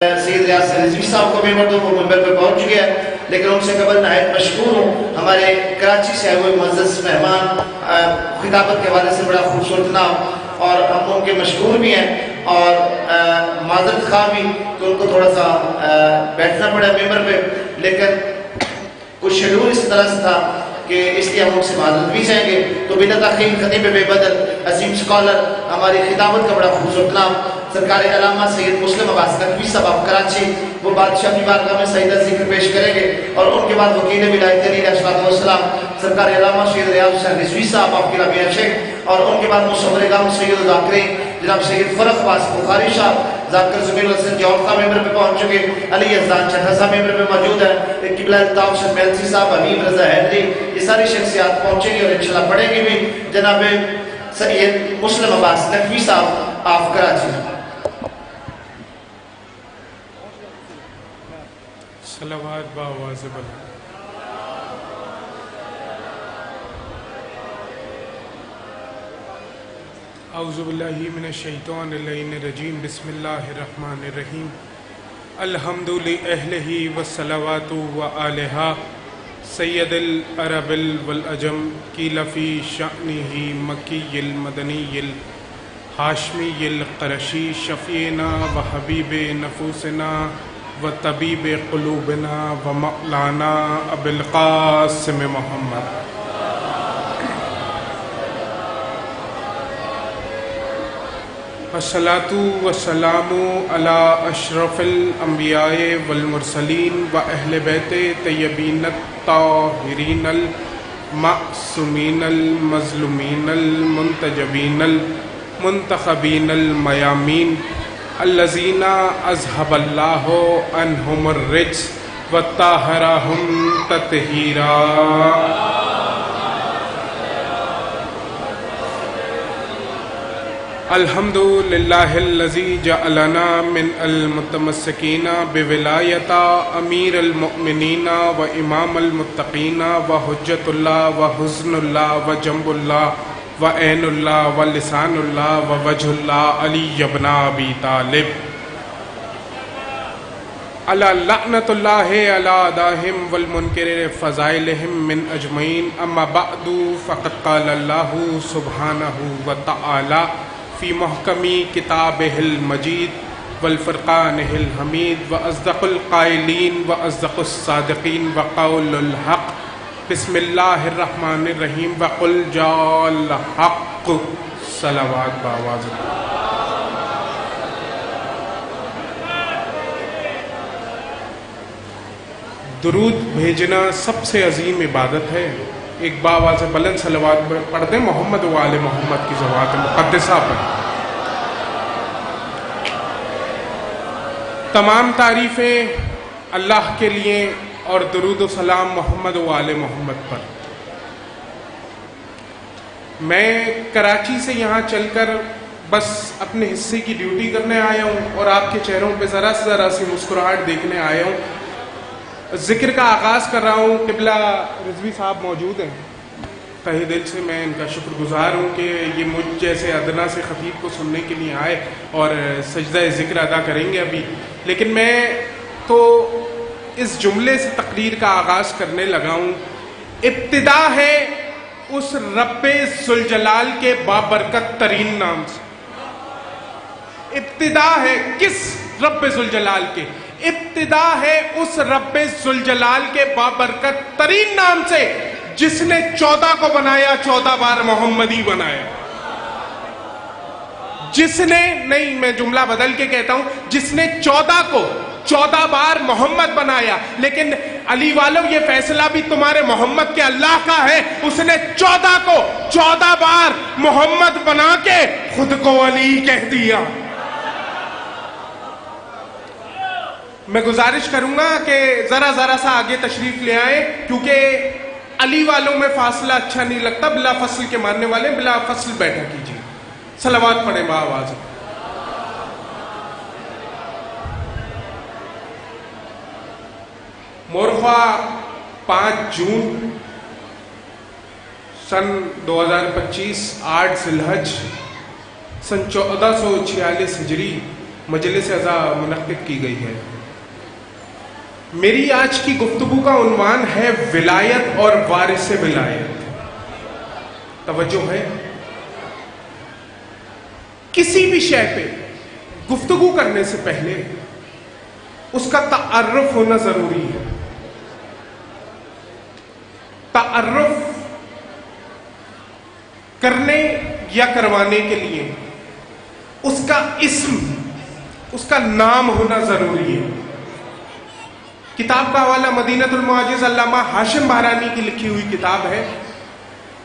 سید ریاض رضوی صاحب کو بھی مردوں کو منبر پہ پہنچ گیا ہے، لیکن ان سے قبل نہایت مشکور ہوں ہمارے کراچی سے آئے ہوئے معزز مہمان خطابت کے حوالے سے بڑا خوبصورت نام، اور ہم ان کے مشکور بھی ہیں اور معذرت خواہ بھی کہ ان کو تھوڑا سا بیٹھنا پڑا ممبر پہ، لیکن کچھ شیڈول اس طرح سے تھا کہ اس لیے ہم ان سے معذرت بھی چاہیں گے۔ تو بلا تاخیر خطیب بے بدل عظیم اسکالر، ہماری خطابت کا بڑا خوبصورت نام سرکار علامہ سید مسلم عباس نقوی صاحب آپ کراچی، وہ بادشاہ کی بارگاہ میں سجدہ ذکر پیش کریں گے، اور ان کے بعد وکیل ولایت علی علیہ السلام سرکار علامہ سید ریاض رضوی صاحب آپ کی رابعہ شیخ، اور ان کے بعد مصور گام سید ذاکرین جناب سید فرق عباس بخاری صاحب، ذاکر زبیر الحسن جوہر صاحب ممبر پہ پہنچ چکے، علی ازدان چٹھا صاحب ممبر پہ موجود ہیں، قبلہ الطاف شیخ میلسی صاحب، حبیب رضا حیدری، یہ ساری شخصیات پہنچیں گی اور انشاءاللہ پڑھیں گے بھی۔ جناب سید مسلم عباس نقوی صاحب آپ کراچی۔ صلوات بآواز بلند۔ اعوذ باللہ من الشیطان اللعین الرجیم، بسم اللہ الرحمن الرحیم، الحمد لأہلہ والصلوات وآلہا سید العرب والعجم قیل فی شأنہ مکی المدنی الہاشمی القرشی شفیعنا وحبیب نفوسنا وطبیب قلوبنا ومولانا ابو القاسم محمد۔ والصلاة والسلام علی اشرف الانبیاء والمرسلین و اہل بیت طیبین الطاہرین المعصومین المظلومین المنتجبین المنتخبین المیامین الذین اذھب اللہ عنہم الرجس وطہرہم تطہیرا۔ الحمد للہ الذی جعلنا من المتمسکین بولایت امیر المؤمنین و امام المتقین و حجت اللہ و حزن اللہ و جنب اللہ و عین اللہ و لسان اللہ و وجہ اللہ علی ابن ابی طالب، علی لعنت اللہ علی اعدائہم والمنکر فضائلہم من اجمعین، اما بعد فقد قال اللہ سبحانہ وتعالی فی محکمی کتابہ المجید والفرقانہ الحمید واصدق القائلین واصدق الصادقین وقول الحق، بسم اللہ الرحمن الرحیم، وقل جاء الحق۔ صلوات بآواز درود بھیجنا سب سے عظیم عبادت ہے۔ ایک باواز بلند صلوات پڑھ دیں محمد و آل محمد کی ذوات مقدسہ پر۔ تمام تعریفیں اللہ کے لیے اور درود و سلام محمد و آل محمد پر۔ میں کراچی سے یہاں چل کر بس اپنے حصے کی ڈیوٹی کرنے آیا ہوں اور آپ کے چہروں پہ ذرا سی مسکراہٹ دیکھنے آیا ہوں۔ ذکر کا آغاز کر رہا ہوں، قبلہ رضوی صاحب موجود ہیں، تہہ دل سے میں ان کا شکر گزار ہوں کہ یہ مجھ جیسے ادنا سے خطیب کو سننے کے لیے آئے اور سجدہ ذکر ادا کریں گے ابھی، لیکن میں تو اس جملے سے تقریر کا آغاز کرنے لگا ہوں۔ ابتدا ہے اس رب ذوالجلال کے بابرکت ترین نام سے۔ ابتدا ہے کس رب ذوالجلال کے؟ ابتدا ہے اس رب ذوالجلال کے بابرکت ترین نام سے جس نے 14 کو بنایا، 14 بار محمدی بنایا۔ جس نے نہیں، میں جملہ بدل کے کہتا ہوں، جس نے 14 کو 14 بار محمد بنایا، لیکن علی والو یہ فیصلہ بھی تمہارے محمد کے اللہ کا ہے، اس نے 14 کو 14 بار محمد بنا کے خود کو علی کہہ دیا۔ میں گزارش کروں گا کہ ذرا سا آگے تشریف لے آئیں، کیونکہ علی والوں میں فاصلہ اچھا نہیں لگتا، بلا فصل کے ماننے والے بلا فصل بیٹھا کیجیے۔ صلوات پڑھیں بآواز۔ مورخہ 5 جون سن 2025 8 ذی الحج سن 1446 ہجری مجلس اعزا منعقد کی گئی ہے. میری آج کی گفتگو کا عنوان ہے ولایت اور وارث ولایت. توجہ ہے، کسی بھی شے پہ گفتگو کرنے سے پہلے اس کا تعارف ہونا ضروری ہے. تعارف کرنے یا کروانے کے لیے اس کا اسم، اس کا نام ہونا ضروری ہے. کتاب کا حوالہ مدینۃ المعاجز علامہ ہاشم بہرانی کی لکھی ہوئی کتاب ہے.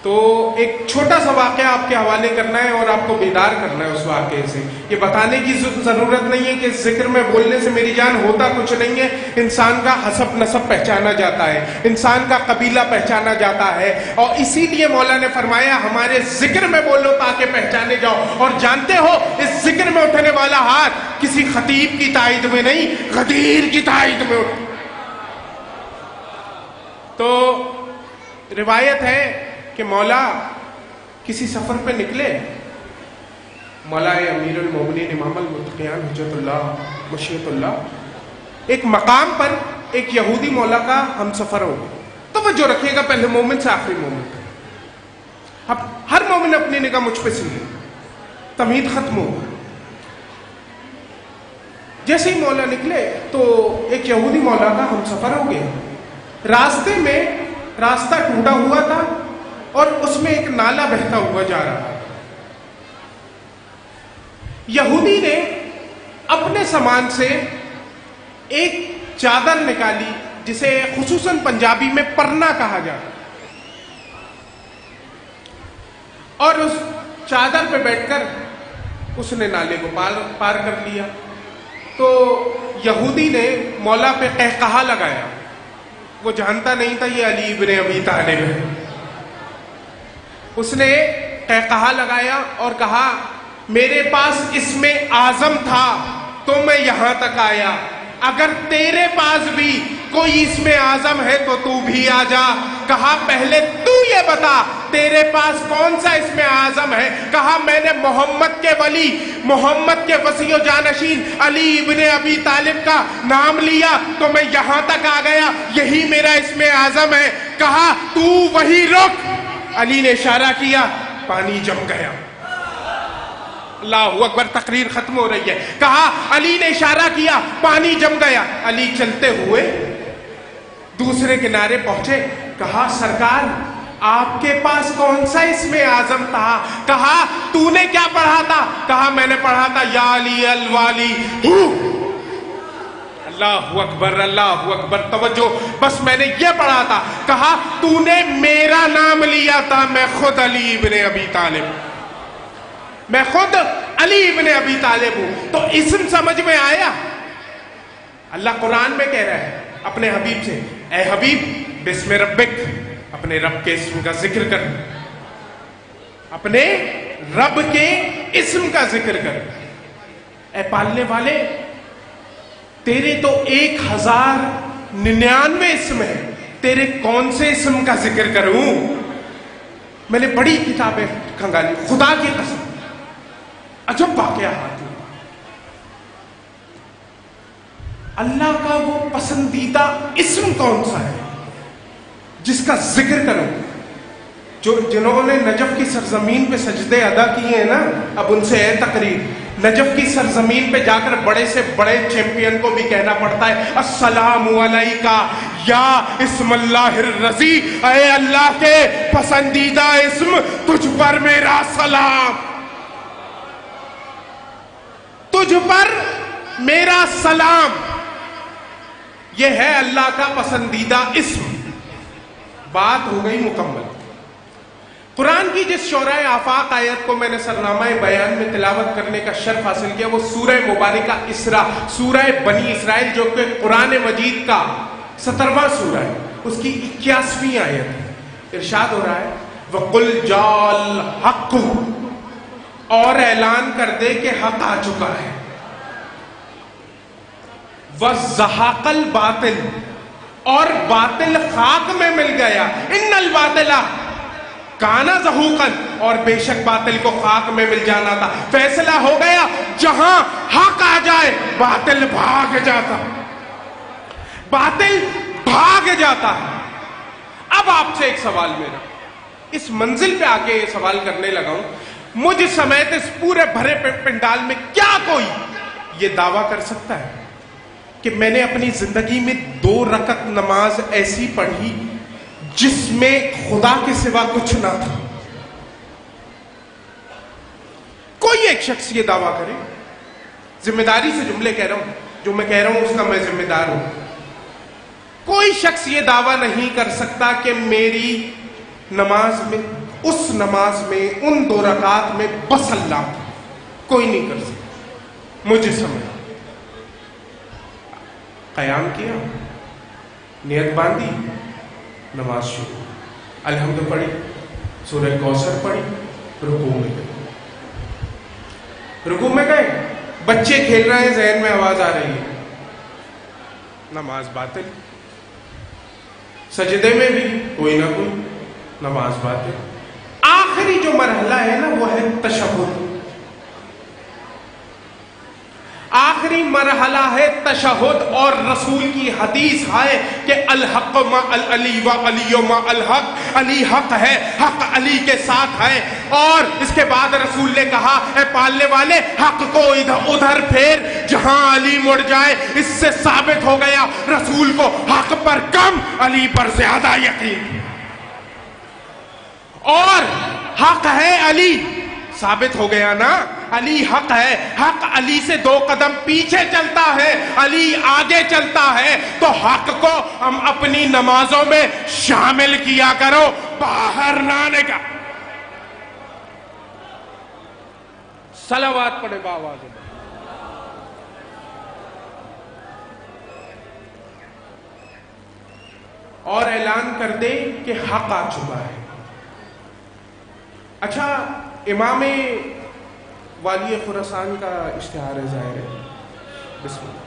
تو ایک چھوٹا سا واقعہ آپ کے حوالے کرنا ہے اور آپ کو بیدار کرنا ہے اس واقعے سے. یہ بتانے کی ضرورت نہیں ہے کہ ذکر میں بولنے سے میری جان ہوتا کچھ نہیں ہے. انسان کا حسب نسب پہچانا جاتا ہے، انسان کا قبیلہ پہچانا جاتا ہے، اور اسی لیے مولا نے فرمایا ہمارے ذکر میں بولو تاکہ پہچانے جاؤ. اور جانتے ہو اس ذکر میں اٹھنے والا ہاتھ کسی خطیب کی تائید میں نہیں، غدیر کی تائید میں اٹھ. تو روایت ہے کہ مولا کسی سفر پہ نکلے. مولا امیر المومنین امام المتقیان حجت اللہ مشیت اللہ ایک مقام پر ایک یہودی مولا کا ہم سفر ہو. توجہ رکھیے گا، پہلے مومن سے آخری مومن تک. اب ہر مومن اپنی نگاہ مجھ پہ سے لے، تمہید ختم ہو. جیسے ہی مولا نکلے تو ایک یہودی مولا کا ہم سفر ہو گیا. راستے میں راستہ ٹوٹا ہوا تھا اور اس میں ایک نالا بہتا ہوا جا رہا تھا. یہودی نے اپنے سامان سے ایک چادر نکالی جسے خصوصاً پنجابی میں پرنا کہا جاتا، اور اس چادر پہ بیٹھ کر اس نے نالے کو پار کر لیا. تو یہودی نے مولا پہ قہقہا لگایا. وہ جانتا نہیں تھا یہ علی ابن ابی طالب ہے. اس نے قہقہا لگایا اور کہا میرے پاس اسم اعظم تھا تو میں یہاں تک آیا، اگر تیرے پاس بھی کوئی اسم اعظم ہے تو بھی آ جا. کہا پہلے تو یہ بتا تیرے پاس کون سا اسم اعظم ہے. کہا میں نے محمد کے ولی، محمد کے وصی و جانشین علی ابن ابی طالب کا نام لیا تو میں یہاں تک آ گیا، یہی میرا اسم اعظم ہے. کہا تو وہی رک. علی نے اشارہ کیا، پانی جم گیا. اللہ اکبر، تقریر ختم ہو رہی ہے. کہا علی نے اشارہ کیا، پانی جم گیا. علی چلتے ہوئے دوسرے کنارے پہنچے. کہا سرکار آپ کے پاس کون سا اسم اعظم تھا. کہا تو نے کیا پڑھا تھا. کہا میں نے پڑھا تھا یا علی الوالی. اللہ اکبر، اللہ اکبر، توجہ، بس میں نے یہ پڑھا تھا. کہا تو نے میرا نام لیا تھا، میں خود علی ابن ابی طالب، میں خود علی ابن ابی طالب ہوں. تو اسم سمجھ میں آیا. اللہ قرآن میں کہہ رہا ہے اپنے حبیب سے، اے حبیب بسم ربک، اپنے رب کے اسم کا ذکر کر، اپنے رب کے اسم کا ذکر کر. اے پالنے والے تیرے تو 1099 اسم ہے، تیرے کون سے اسم کا ذکر کروں. میں نے بڑی کتابیں کھنگالی، خدا کی قسم عجب واقعات. اللہ کا وہ پسندیدہ اسم کون سا ہے جس کا ذکر کروں. جنہوں نے نجف کی سرزمین پہ سجدے ادا کیے ہیں نا، اب ان سے ہے تقریر. نجف کی سرزمین پہ جا کر بڑے سے بڑے چیمپئن کو بھی کہنا پڑتا ہے السلام علیکہ یا اسم اللہ الرضی، اے اللہ کے پسندیدہ اسم تجھ پر میرا سلام، تجھ پر میرا سلام. یہ ہے اللہ کا پسندیدہ اسم. بات ہو گئی مکمل. قرآن کی جس شورۂ آفاق آیت کو میں نے سرنامہ بیان میں تلاوت کرنے کا شرف حاصل کیا وہ سورہ مبارکہ اسراء، سورہ بنی اسرائیل، جو کہ قرآن مجید کا 17واں سورہ ہے، اس کی 81ویں آیت ہے. ارشاد ہو رہا ہے وَقُلْ جَاءَ الْحَقُّ، اور اعلان کر دے کہ حق آ چکا ہے. وَزَّهَقَ الْبَاطِلُ، اور باطل خاک میں مل گیا. ان الباطل کانا زہوقن، اور بے شک باطل کو خاک میں مل جانا تھا. فیصلہ ہو گیا، جہاں حق آ جائے باطل بھاگ جاتا، باطل بھاگ جاتا ہے. اب آپ سے ایک سوال میرا، اس منزل پہ آ کے یہ سوال کرنے لگا ہوں، مجھ سمیت اس پورے بھرے پنڈال میں کیا کوئی یہ دعویٰ کر سکتا ہے کہ میں نے اپنی زندگی میں 2 رکعت نماز ایسی پڑھی جس میں خدا کے سوا کچھ نہ تھا؟ کوئی ایک شخص یہ دعویٰ کرے. ذمہ داری سے جملے کہہ رہا ہوں، جو میں کہہ رہا ہوں اس کا میں ذمہ دار ہوں. کوئی شخص یہ دعویٰ نہیں کر سکتا کہ میری نماز میں، اس نماز میں، ان 2 رکعات میں بس اللہ تھا. کوئی نہیں کر سکتا. مجھے سمجھ قیام کیا، نیت باندھی، نماز شروع، الحمد پڑھی، سورہ کوثر پڑھی، رکوع میں گئے. رکوع میں گئے، بچے کھیل رہے ہیں، ذہن میں آواز آ رہی ہے، نماز باطل. سجدے میں بھی کوئی نہ کوئی، نماز باطل. آخری جو مرحلہ ہے نا وہ ہے تشہد. آخری مرحلہ ہے تشہد، اور رسول کی حدیث ہے کہ الحق ما العلی و علی ما الحق، علی حق ہے، حق علی کے ساتھ ہے. اور اس کے بعد رسول نے کہا، اے پالنے والے، حق کو ادھر پھیر جہاں علی مڑ جائے. اس سے ثابت ہو گیا رسول کو حق پر کم، علی پر زیادہ یقین. اور حق ہے علی، ثابت ہو گیا نا، علی حق ہے. حق علی سے 2 قدم پیچھے چلتا ہے، علی آگے چلتا ہے. تو حق کو ہم اپنی نمازوں میں شامل کیا کرو، باہر نہ آنے کا. صلوات پڑھے باواز. اور اعلان کر دے کہ حق آ چکا ہے. اچھا، امام والی خراسان کا اشتہار ہے ظاہر ہے. بسم اللہ.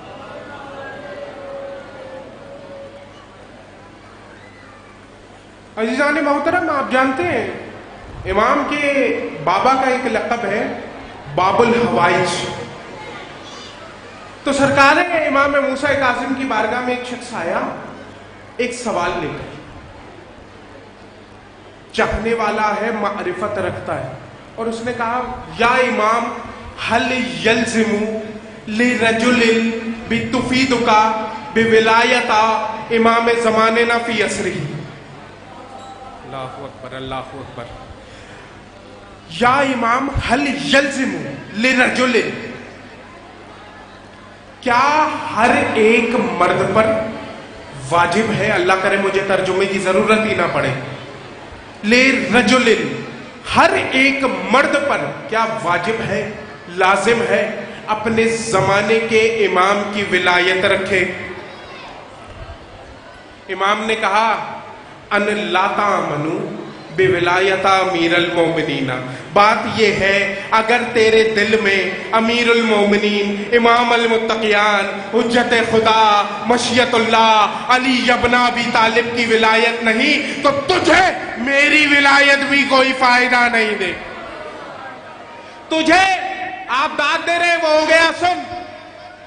عزیزان محترم، آپ جانتے ہیں امام کے بابا کا ایک لقب ہے باب الحوائج. تو سرکار امام موسیٰ کاظم کی بارگاہ میں ایک شخص آیا ایک سوال لے کر. چاہنے والا ہے، معرفت رکھتا ہے، اور اس نے کہا، یا امام، حل یلزم لرجل بتفیدک بولایت امام زماننا فی عصرہ. اللہ اکبر، اللہ اکبر. یا امام، حل یلزم لرجل، کیا ہر ایک مرد پر واجب ہے، اللہ کرے مجھے ترجمے کی ضرورت ہی نہ پڑے، لرجل، ہر ایک مرد پر کیا واجب ہے، لازم ہے اپنے زمانے کے امام کی ولایت رکھے؟ امام نے کہا، ان لا تامنو بولایت امیر المومنین. بات یہ ہے، اگر تیرے دل میں امیر المومنین، امام المتقیان، حجت خدا، مشیت اللہ، علی ابن ابی طالب کی ولایت نہیں تو تجھے میری ولایت بھی کوئی فائدہ نہیں دے. تجھے آپ داد دے رہے، وہ ہو گیا سن.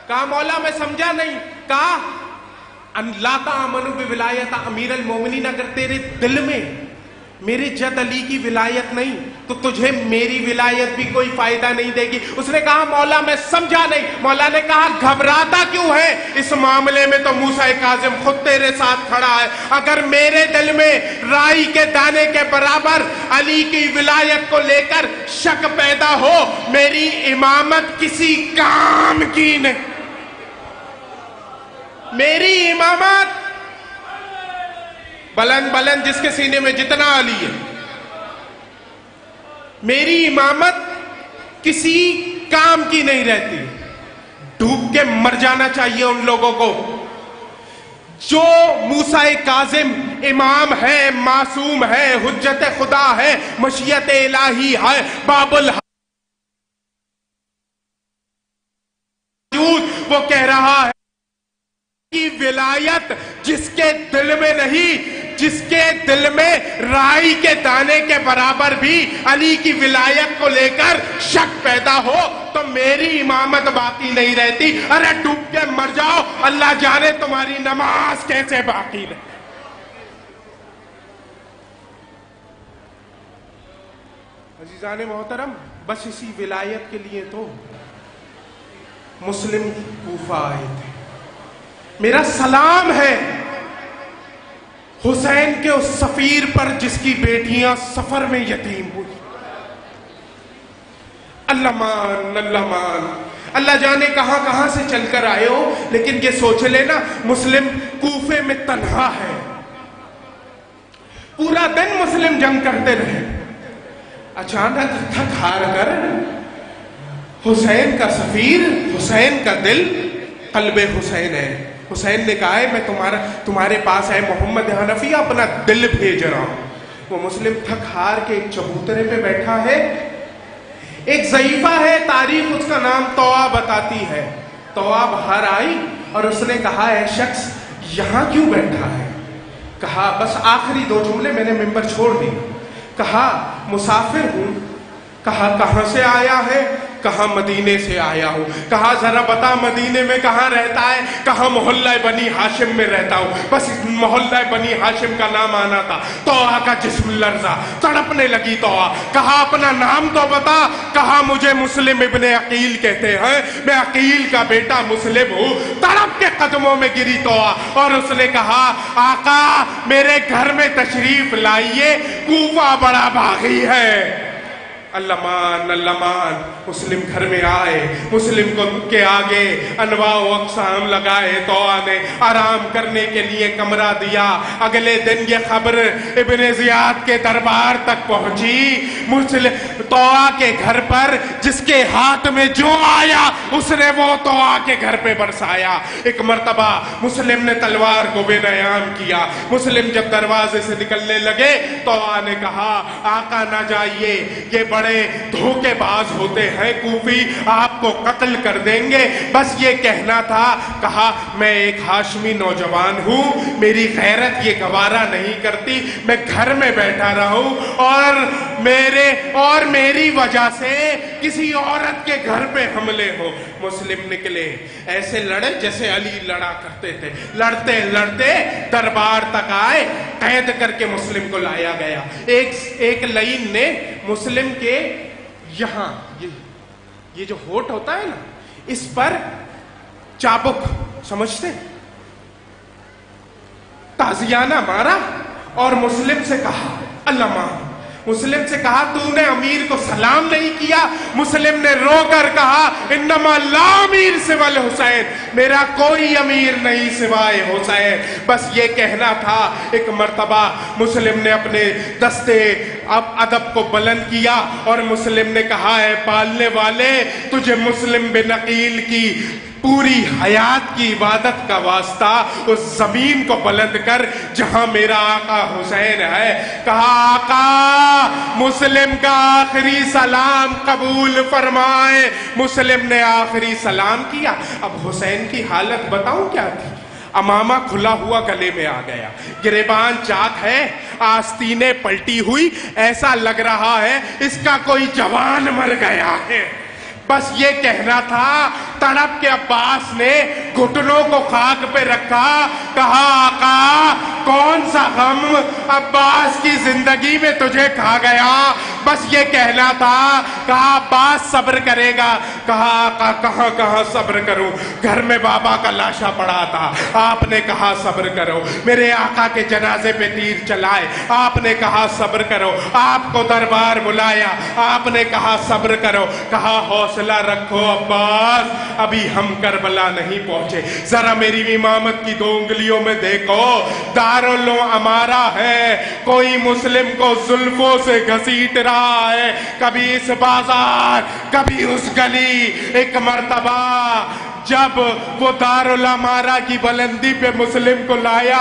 کہا مولا میں سمجھا نہیں. کہا ان لا تامنو بولایت امیر المومنین، اگر تیرے دل میں میرے جد علی کی ولایت نہیں تو تجھے میری ولایت بھی کوئی فائدہ نہیں دے گی. اس نے کہا مولا میں سمجھا نہیں. مولا نے کہا گھبراتا کیوں ہے؟ اس معاملے میں تو موسیٰ کاظم خود تیرے ساتھ کھڑا ہے. اگر میرے دل میں رائی کے دانے کے برابر علی کی ولایت کو لے کر شک پیدا ہو، میری امامت کسی کام کی نہیں. میری امامت بلند بلند جس کے سینے میں جتنا علی ہے، میری امامت کسی کام کی نہیں رہتی. ڈوب کے مر جانا چاہیے ان لوگوں کو جو موسیٰ کاظم امام ہے، معصوم ہے، حجت خدا ہے، مشیت الہی ہے، باب الحوائج. وہ کہہ رہا ہے کی ولایت جس کے دل میں نہیں، جس کے دل میں رائی کے دانے کے برابر بھی علی کی ولایت کو لے کر شک پیدا ہو تو میری امامت باقی نہیں رہتی. ارے ڈوب کے مر جاؤ, اللہ جانے تمہاری نماز کیسے باقی رہے. عزیزان محترم, بس اسی ولایت کے لیے تو مسلم کوفہ آئے تھے. میرا سلام ہے حسین کے اس سفیر پر جس کی بیٹیاں سفر میں یتیم ہوئی. اللہ مان, اللہ مان, اللہ جانے کہاں کہاں سے چل کر آئے ہو, لیکن یہ سوچ لینا مسلم کوفے میں تنہا ہے. پورا دن مسلم جنگ کرتے رہے, اچانک تھک ہار کر حسین کا سفیر, حسین کا دل قلب حسین ہے. حسین نے کہا ہے میں تمہارے پاس ہے محمد حنفی, اپنا دل بھیج رہا ہوں. وہ مسلم تھک ہار کے ایک چبوترے پہ بیٹھا ہے. ایک ضعیفہ ہے, تاریخ اس کا نام طوا بتاتی ہے. طوا باہر آئی اور اس نے کہا ہے شخص یہاں کیوں بیٹھا ہے. کہا بس آخری 2 جملے, میں نے ممبر چھوڑ دی. کہا مسافر ہوں. کہا کہاں سے آیا ہے. کہا مدینے سے آیا ہوں. کہا ذرا بتا مدینے میں کہاں رہتا ہے. کہا محلہ بنی ہاشم میں رہتا ہوں. بس محلہ بنی ہاشم کا نام آنا تھا. طوا کا جسم لرزا, تڑپنے لگی طوا. کہا اپنا نام تو بتا. کہا مجھے مسلم ابن عقیل کہتے ہیں, میں عقیل کا بیٹا مسلم ہوں. تڑپ کے قدموں میں گری طوا اور اس نے کہا آقا میرے گھر میں تشریف لائیے, کوفہ بڑا باغی ہے. اللہ مان, اللہ مان. مسلم گھر میں آئے, مسلم کو کے آگے انواع و اقسام لگائے. طوا نے آرام کرنے کے لیے کمرہ دیا. اگلے دن یہ خبر ابن زیاد کے دربار تک پہنچی. طوا کے گھر پر جس کے ہاتھ میں جو آیا اس نے وہ طوا کے گھر پہ برسایا. ایک مرتبہ مسلم نے تلوار کو بے نیام کیا. مسلم جب دروازے سے نکلنے لگے طوا نے کہا آقا نہ جائیے, یہ بڑے دھوکے باز ہوتے ہیں کوفی, آپ کو قتل کر دیں گے. بس یہ کہنا تھا. کہا میں ایک ہاشمی نوجوان ہوں, میری غیرت یہ گوارا نہیں کرتی میں گھر میں بیٹھا رہوں اور میری وجہ سے کسی عورت کے گھر پہ حملے ہو. مسلم نکلے, ایسے لڑے جیسے علی لڑا کرتے تھے. لڑتے لڑتے دربار تک آئے, قید کر کے مسلم کو لایا گیا. ایک لعین نے مسلم کے یہاں یہ جو ہونٹ ہوتا ہے نا, اس پر چابک سمجھتے تازیانہ مارا اور مسلم سے کہا اللہ مان. مسلم سے کہا تو نے امیر کو سلام نہیں کیا. مسلم نے رو کر کہا انما لا امیر سوى الحسین, میرا کوئی امیر نہیں سوائے حسین. بس یہ کہنا تھا. ایک مرتبہ مسلم نے اپنے دستے ادب کو بلند کیا اور مسلم نے کہا ہے پالنے والے تجھے مسلم بن عقیل کی پوری حیات کی عبادت کا واسطہ اس زمین کو بلند کر جہاں میرا آقا حسین ہے. کہا آقا مسلم کا آخری سلام قبول فرمائے. مسلم نے آخری سلام کیا. اب حسین کی حالت بتاؤں کیا تھی. امامہ کھلا ہوا گلے میں آ گیا, گریبان چاک ہے, آستینیں پلٹی ہوئی, ایسا لگ رہا ہے اس کا کوئی جوان مر گیا ہے. بس یہ کہنا تھا. تڑپ کے عباس نے گھٹنوں کو خاک پہ رکھا. کہا آقا کون سا غم عباس کی زندگی میں تجھے کھا گیا. بس یہ کہنا تھا. کہا عباس صبر کرے گا. کہا آقا کہاں کہاں صبر کروں, گھر میں بابا کا لاشا پڑا تھا. آپ نے کہا صبر کرو. میرے آقا کے جنازے پہ تیر چلائے, آپ نے کہا صبر کرو. آپ کو دربار بلایا, آپ نے کہا صبر کرو. کہا حوصلہ رکھو عباس, ابھی ہم کربلا نہیں پہنچے. ذرا میری امامت کی 2 انگلیوں میں دیکھو, دارالعلوم ہمارا ہے, کوئی مسلم کو زلفوں سے گھسیٹ رہا ہے, کبھی اس بازار کبھی اس گلی. ایک مرتبہ جب وہ دارالعمارہ کی بلندی پہ مسلم کو لایا